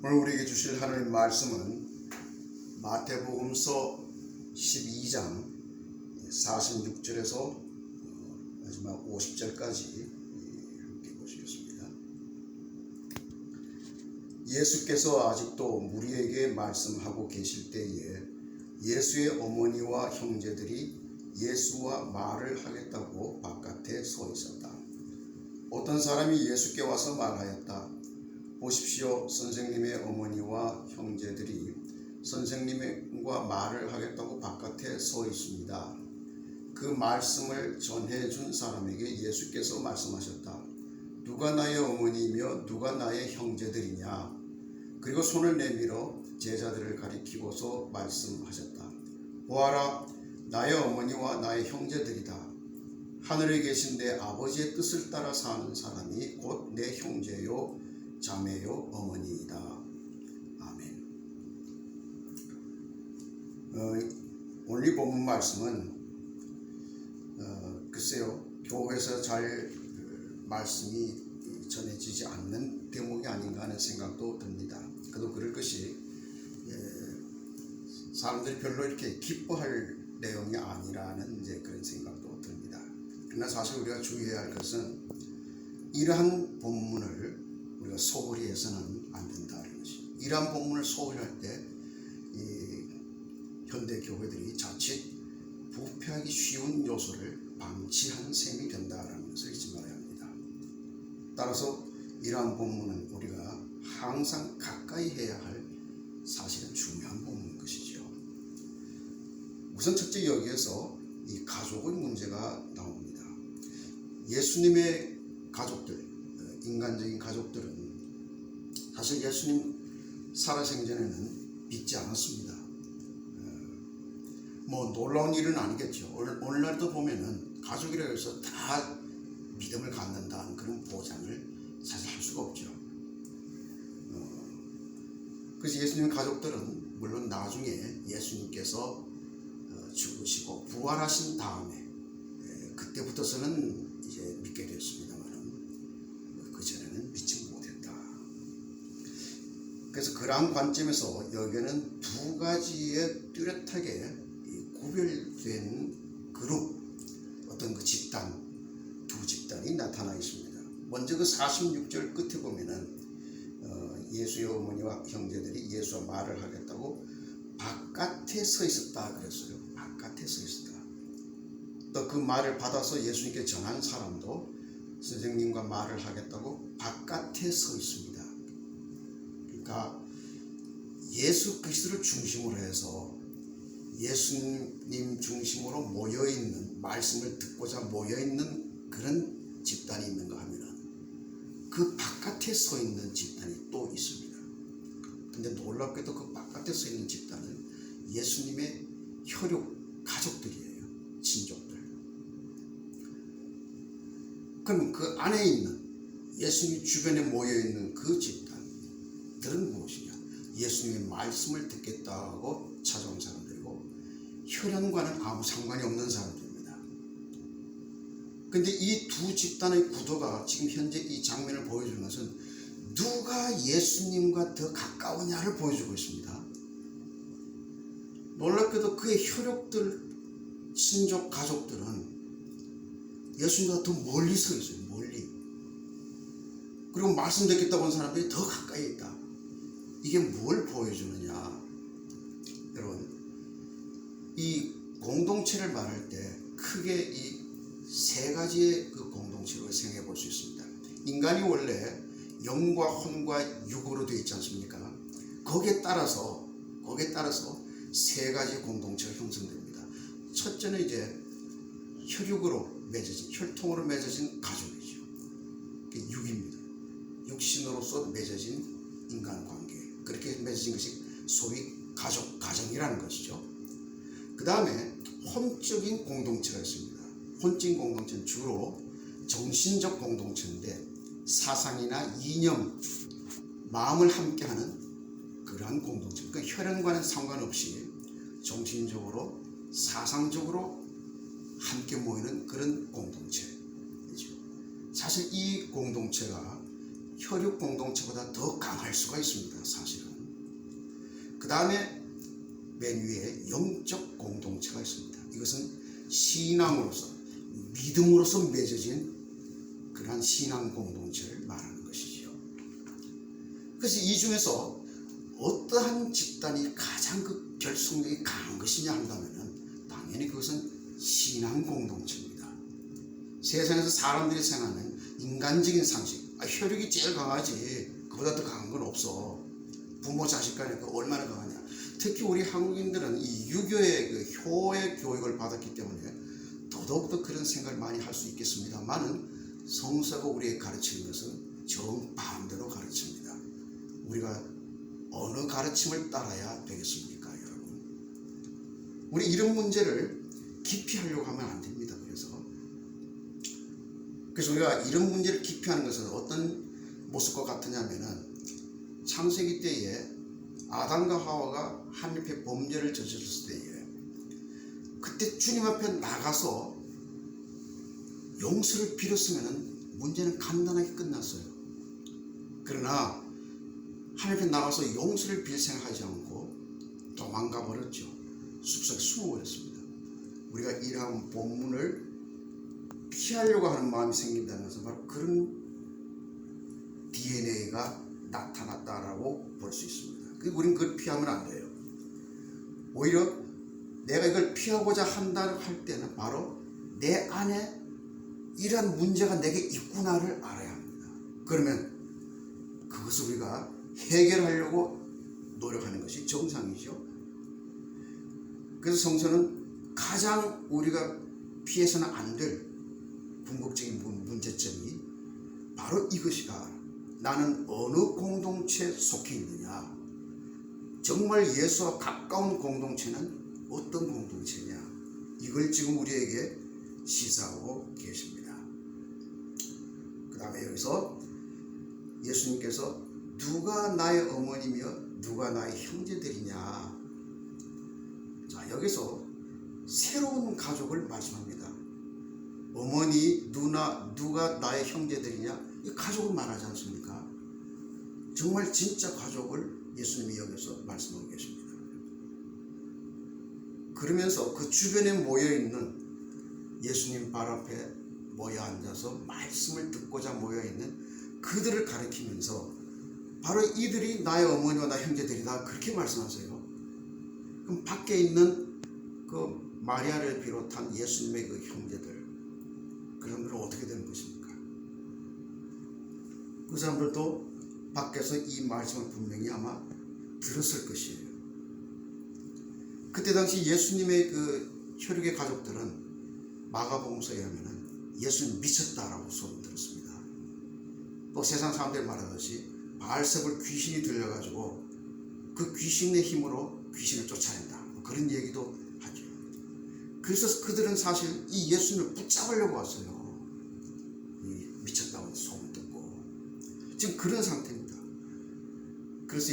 오늘 우리에게 주실 하나님 말씀은 마태복음서 12장 46절에서 마지막 50절까지 함께 보시겠습니다. 예수께서 아직도 무리에게 말씀하고 계실 때에 예수의 어머니와 형제들이 예수와 말을 하겠다고 바깥에 서 있었다. 어떤 사람이 예수께 와서 말하였다. 보십시오, 선생님의 어머니와 형제들이 선생님과 말을 하겠다고 바깥에 서 있습니다. 그 말씀을 전해준 사람에게 예수께서 말씀하셨다. 누가 나의 어머니이며 누가 나의 형제들이냐? 그리고 손을 내밀어 제자들을 가리키고서 말씀하셨다. 보아라, 나의 어머니와 나의 형제들이다. 하늘에 계신 내 아버지의 뜻을 따라 사는 사람이 곧 내 형제요 자매요 어머니이다. 아멘. 오늘 이 본문 말씀은 글쎄요, 교회에서 잘 말씀이 전해지지 않는 대목이 아닌가 하는 생각도 듭니다. 그도 그럴 것이 사람들이 별로 이렇게 기뻐할 내용이 아니라는 그런 생각도 듭니다. 그러나 사실 우리가 주의해야 할 것은 이러한 본문을 우리가 소홀히 해서는 안 된다는 것이. 이러한 본문을 소홀히 할 때 현대 교회들이 자칫 부패하기 쉬운 요소를 방치한 셈이 된다는 것을 잊지 말아야 합니다. 따라서 이러한 본문은 우리가 항상 가까이 해야 할 사실은 중요한 본문인 것이죠. 우선 첫째, 여기에서 이 가족의 문제가 나옵니다. 예수님의 가족들, 인간적인 가족들은 사실 예수님 살아생전에는 믿지 않았습니다. 놀라운 일은 아니겠죠. 오늘날도 보면은 가족이라고 해서 다 믿음을 갖는다는 그런 보장을 사실 할 수가 없죠. 그래서 예수님 가족들은 물론 나중에 예수님께서 죽으시고 부활하신 다음에 그때부터서는 이제 믿게 되었습니다만 그 전에는 믿지 못했다. 그래서 그러한 관점에서 여기에는 두 가지의 뚜렷하게 구별된 그룹, 어떤 그 집단, 두 집단이 나타나 있습니다. 먼저 그 46절 끝에 보면은 예수의 어머니와 형제들이 예수와 말을 하겠다고 바깥에 서 있었다 그랬어요. 바깥에 서 있었다. 또 그 말을 받아서 예수님께 전한 사람도 선생님과 말을 하겠다고 바깥에 서 있습니다. 그러니까 예수 그리스도를 중심으로 해서 예수님 중심으로 모여있는, 말씀을 듣고자 모여있는 그런 집단이 있는가 하면은 그 바깥에 서 있는 집단이 또 있습니다. 근데 놀랍게도 그 바깥에 서 있는 집단은 예수님의 혈육 가족들이에요. 친족들. 그럼 그 안에 있는, 예수님 주변에 모여있는 그 집단들은 무엇이냐? 예수님의 말씀을 듣겠다고 찾아온 사람들이고 혈연과는 아무 상관이 없는 사람들입니다. 근데 이 두 집단의 구도가 지금 현재 이 장면을 보여주는 것은 누가 예수님과 더 가까우냐를 보여주고 있습니다. 놀랍게도 그의 혈육들, 친족, 가족들은 예수님보다 더 멀리 서 있어요. 멀리. 그리고 말씀 듣겠다고 한 사람들이 더 가까이 있다. 이게 뭘 보여주느냐? 여러분, 이 공동체를 말할 때 크게 이 세 가지의 그 공동체로 생각해 볼 수 있습니다. 인간이 원래 영과 혼과 육으로 되어 있지 않습니까? 거기에 따라서 세 가지 공동체가 형성됩니다. 첫째는 이제 혈육으로 맺어진, 혈통으로 맺어진 가족이죠. 육입니다. 육신으로서 맺어진 인간관계. 그렇게 맺어진 것이 소위 가정이라는 것이죠. 그 다음에 혼적인 공동체가 있습니다. 혼적인 공동체는 주로 정신적 공동체인데 사상이나 이념, 마음을 함께하는 그러한 공동체. 그 혈연과는 상관없이 정신적으로, 사상적으로 함께 모이는 그런 공동체이죠. 사실 이 공동체가 혈육 공동체보다 더 강할 수가 있습니다. 사실은. 그 다음에 맨 위에 영적 공동체가 있습니다. 이것은 신앙으로서, 믿음으로서 맺어진 그러한 신앙 공동체를 말하는 것이지요. 그래서 이 중에서 어떠한 집단이 가장 그 결속력이 강한 것이냐 한다면 당연히 그것은 신앙 공동체입니다. 세상에서 사람들이 생각하는 인간적인 상식, 혈육이 제일 강하지 그보다 더 강한 건 없어. 부모 자식 간에 얼마나 강하냐. 특히 우리 한국인들은 이 유교의 그 효의 교육을 받았기 때문에 더더욱더 그런 생각을 많이 할 수 있겠습니다만은 성서가 우리에게 가르치는 것은 정반대로 가르칩니다. 우리가 어느 가르침을 따라야 되겠습니까, 여러분? 우리 이런 문제를 깊이 하려고 하면 안 됩니다. 그래서 우리가 이런 문제를 깊이 하는 것은 어떤 모습과 같으냐면은 창세기 때에 아담과 하와가 하나님께 범죄를 저질렀을 때에 그때 주님 앞에 나가서 용서를 빌었으면 문제는 간단하게 끝났어요. 그러나 하나님 앞에 나가서 용서를 빌 생각하지 않고 도망가 버렸죠. 숲속에 숨어버렸습니다. 우리가 이러한 본문을 피하려고 하는 마음이 생긴다는 것은 바로 그런 DNA가 나타났다라고 볼 수 있습니다. 우리는 그걸 피하면 안 돼요. 오히려 내가 이걸 피하고자 한다고 할 때는 바로 내 안에 이러한 문제가 내게 있구나를 알아야 합니다. 그러면 그것을 우리가 해결하려고 노력하는 것이 정상이죠. 그래서 성서는 가장 우리가 피해서는 안 될 궁극적인 문제점이 바로 이것이다. 나는 어느 공동체에 속해 있느냐. 정말 예수와 가까운 공동체는 어떤 공동체냐. 이걸 지금 우리에게 시사하고 계십니다. 그 다음에 여기서 예수님께서 누가 나의 어머니며 누가 나의 형제들이냐. 자, 여기서 새로운 가족을 말씀합니다. 어머니, 누나, 누가 나의 형제들이냐? 이 가족을 말하지 않습니까? 정말 진짜 가족을 예수님이 여기서 말씀하고 계십니다. 그러면서 그 주변에 모여있는 예수님 발 앞에 모여 앉아서 말씀을 듣고자 모여있는 그들을 가리키면서 바로 이들이 나의 어머니와 나의 형제들이다. 그렇게 말씀하세요. 그럼 밖에 있는 그 마리아를 비롯한 예수님의 그 형제들, 그 사람들은 어떻게 되는 것입니까? 그 사람들도 밖에서 이 말씀을 분명히 아마 들었을 것이에요. 그때 당시 예수님의 그 혈육의 가족들은 마가복음서에 하면은 예수님 미쳤다라고 소문 들었습니다. 또 세상 사람들이 말하듯이 바알세불 귀신이 들려가지고 그 귀신의 힘으로 귀신을 쫓아낸다. 그런 얘기도 하죠. 그래서 그들은 사실 이 예수님을 붙잡으려고 왔어요. 미쳤다고 소문 듣고. 지금 그런 상태입니다.